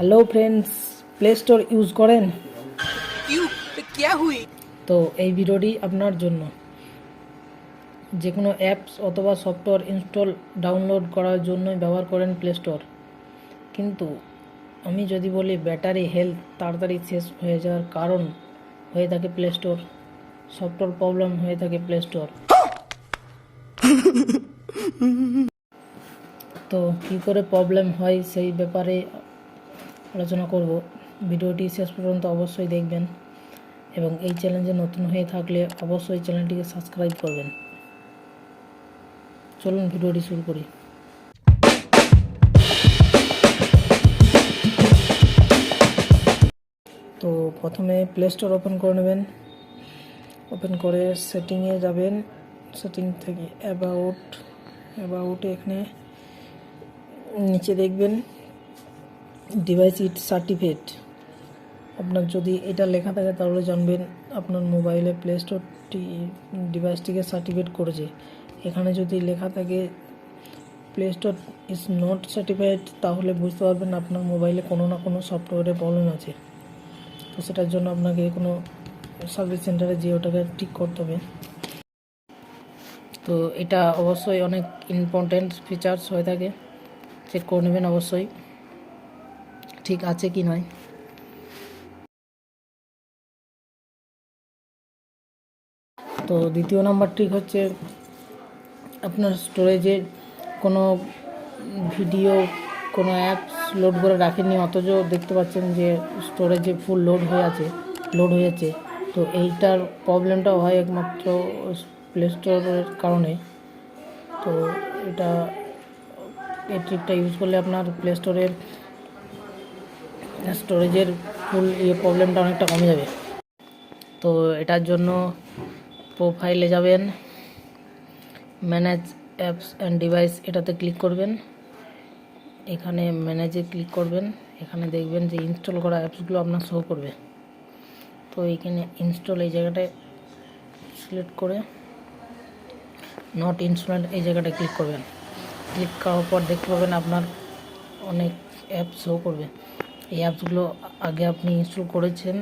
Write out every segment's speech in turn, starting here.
Hello friends, play store use করেন? क्यों? तो क्या हुई? তো এই ভিডিওটি আপনার জন্য। যে কোনো অ্যাপস অথবা সফটওয়্যার ইনস্টল ডাউনলোড করার জন্যই ব্যবহার করেন প্লে স্টোর। কিন্তু আমি যদি বলি ব্যাটারি হেলথ তাড়াতাড়ি শেষ হয়ে যাওয়ার কারণ হয়ে থাকে প্লে স্টোর, সফটওয়্যার প্রবলেম হয়ে থাকে প্লে স্টোর। তো কী করে প্রবলেম হয় সেই ব্যাপারে আলোচনা করব। ভিডিওটি শেষ পর্যন্ত অবশ্যই দেখবেন এবং এই চ্যানেলে নতুন হয়ে থাকলে অবশ্যই চ্যানেলটিকে সাবস্ক্রাইব করবেন। চলুন ভিডিওটি শুরু করি। তো প্রথমে প্লে স্টোর ওপেন করে নেবেন। ওপেন করে সেটিংয়ে যাবেন। সেটিং থেকে অ্যাবাউটে এখানে নিচে দেখবেন ডিভাইস ইট সার্টিফিকেট। আপনার যদি এটা লেখা থাকে তাহলে জানবেন আপনার মোবাইলে প্লে স্টোরটি ডিভাইসটিকে সার্টিফিকেট করেছে। এখানে যদি লেখা থাকে play store is not certified তাহলে বুঝতে পারবেন আপনার মোবাইলে কোনো না কোনো সফটওয়্যারের প্রবলেম আছে। তো সেটার জন্য আপনাকে কোনো সার্ভিস সেন্টারে যেয়ে ওটাকে ঠিক করতে হবে। তো এটা অবশ্যই অনেক ইম্পর্ট্যান্ট ফিচার্স হয়ে থাকে, চেক করে নেবেন অবশ্যই ঠিক আছে কি নয়। তো দ্বিতীয় নাম্বার ট্রিক হচ্ছে আপনার স্টোরেজে কোনো ভিডিও কোনো অ্যাপস লোড করে রাখেননি অথচ দেখতে পাচ্ছেন যে স্টোরেজে ফুল লোড হয়ে যাচ্ছে। তো এইটার প্রবলেমটা হয় একমাত্র প্লে স্টোরের কারণে। তো এই ট্রিকটা ইউজ করলে আপনার প্লে স্টোরেজের ফুল প্রবলেমটা অনেকটা কমে যাবে। তো এটার জন্য প্রোফাইলে যাবেন, ম্যানেজ অ্যাপস অ্যান্ড ডিভাইস এটাতে ক্লিক করবেন। এখানে ম্যানেজে ক্লিক করবেন। এখানে দেখবেন যে ইনস্টল করা অ্যাপসগুলো আপনার শো করবে। তো এইখানে ইনস্টল এই জায়গাটায় সিলেক্ট করে নট ইনস্টলড এই জায়গাটায় ক্লিক করবেন। ক্লিক করার পর দেখতে পাবেন আপনার অনেক অ্যাপস শো করবে। এই অ্যাপসগুলো আগে আপনি ইনস্টল করেছেন,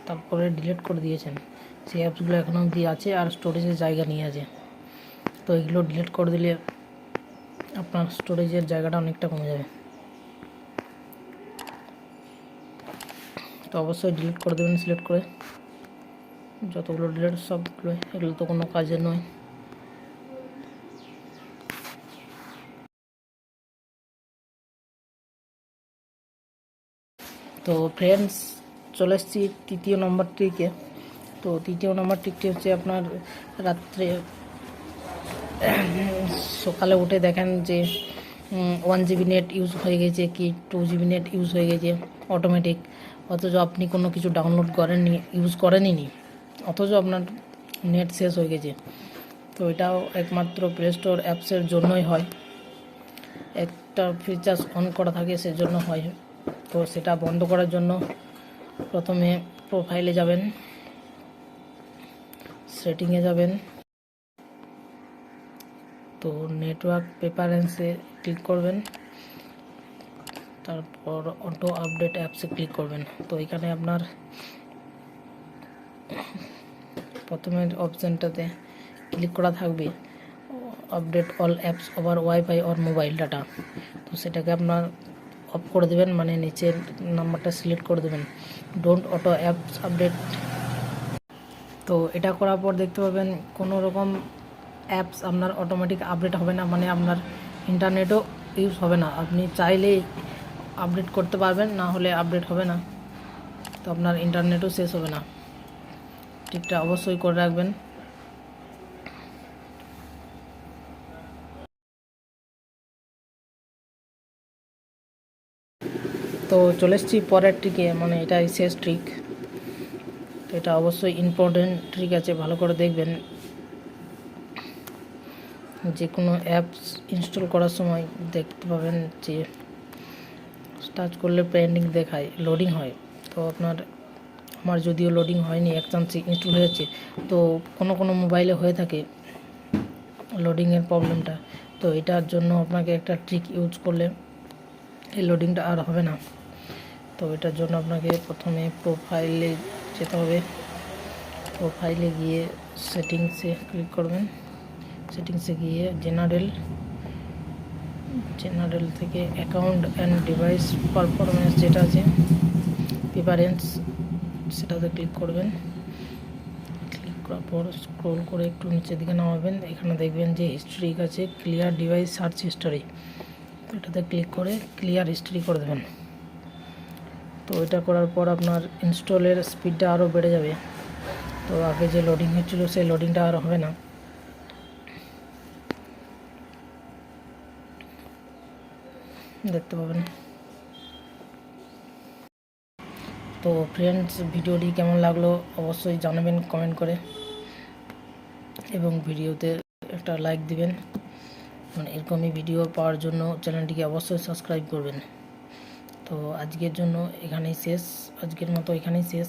তারপরে ডিলিট করে দিয়েছেন। সেই অ্যাপসগুলো এখনও অবধি আছে আর স্টোরেজের জায়গা নিয়ে আছে। তো এগুলো ডিলিট করে দিলে আপনার স্টোরেজের জায়গাটা অনেকটা কমে যাবে। তো অবশ্যই ডিলিট করে দেবেন সিলেক্ট করে, যতগুলো ডিলিট সবগুলো, এগুলো তো কোনো কাজের নয়। তো ফ্রেন্ডস, চলে এসেছি তৃতীয় নম্বর ট্রিকে। তো তৃতীয় নম্বর ট্রিকটি হচ্ছে আপনার রাত্রে সকালে উঠে দেখেন যে 1 GB নেট ইউজ হয়ে গেছে কি 2 GB নেট ইউজ হয়ে গেছে অটোমেটিক, অথচ আপনি কোনো কিছু ডাউনলোড করেননি, ইউজ করেনই, অথচ আপনার নেট শেষ হয়ে গেছে। তো এটাও একমাত্র প্লে স্টোর অ্যাপসের জন্যই হয়, একটা ফিচার্স অন করা থাকে সেজন্য হয়। তো সেটা বন্ধ করার জন্য প্রথমে প্রোফাইলে যাবেন, সেটিংয়ে যাবেন, তো নেটওয়ার্ক প্রেফারেন্সে ক্লিক করবেন, তারপর অটো আপডেট অ্যাপসে ক্লিক করবেন। তো এখানে আপনার প্রথমের অপশানটাতে ক্লিক করা থাকবে update all apps over wifi or mobile data. তো সেটাকে আপনার অফ করে দেবেন, মানে নিচের নাম্বারটা সিলেক্ট করে দেবেন ডোন্ট অটো অ্যাপস আপডেট। তো এটা করার পর দেখতে পাবেন কোনো রকম অ্যাপস আপনার অটোমেটিক আপডেট হবে না, মানে আপনার ইন্টারনেটও ইউজ হবে না। আপনি চাইলেই আপডেট করতে পারবেন, না হলে আপডেট হবে না। তো আপনার ইন্টারনেটও শেষ হবে না। ঠিকটা অবশ্যই করে রাখবেন। তো চলে এসেছি পরের ট্রিকে, মানে এটাই শেষ ট্রিক। তো এটা অবশ্যই ইম্পর্টেন্ট ট্রিক আছে, ভালো করে দেখবেন। যে কোনো অ্যাপস ইনস্টল করার সময় দেখতে পাবেন যে টাচ করলে পেন্ডিং দেখায়, লোডিং হয়। তো আমার যদিও লোডিং হয়নি, এক চান্সে ইনস্টল হয়ে যাচ্ছে। তো কোনো মোবাইলে হয়ে থাকে লোডিংয়ের প্রবলেমটা। তো এটার জন্য আপনাকে একটা ট্রিক ইউজ করলে এই লোডিংটা আর হবে না। তো এটার জন্য আপনাকে প্রথমে প্রোফাইলে যেতে হবে। প্রোফাইলে গিয়ে সেটিংসে ক্লিক করবেন। সেটিংসে গিয়ে জেনারেল থেকে অ্যাকাউন্ট অ্যান্ড ডিভাইস পারফরমেন্স যেটা আছে প্রিফারেন্স সেটাতে ক্লিক করবেন। ক্লিক করার পর স্ক্রল করে একটু নিচের দিকে নামাবেন। এখানে দেখবেন যে হিস্ট্রি আছে ক্লিয়ার ডিভাইস সার্চ হিস্টোরি, তো এটাতে ক্লিক করে ক্লিয়ার হিস্ট্রি করে দেবেন। তো এটা করার পর আপনার ইনস্টলের স্পিডটা আরও বেড়ে যাবে। তো আগে যে লোডিং হচ্ছিলো সেই লোডিংটা আর হবে না। দেখতে পাবেন। তো ফ্রেন্ডস, ভিডিওটি কেমন লাগলো অবশ্যই জানাবেন কমেন্ট করে, এবং ভিডিওতে একটা লাইক দিবেন। এরকমই ভিডিও পাওয়ার জন্য চ্যানেলটিকে অবশ্যই সাবস্ক্রাইব করবেন। তো আজকের মতো এখানেই শেষ।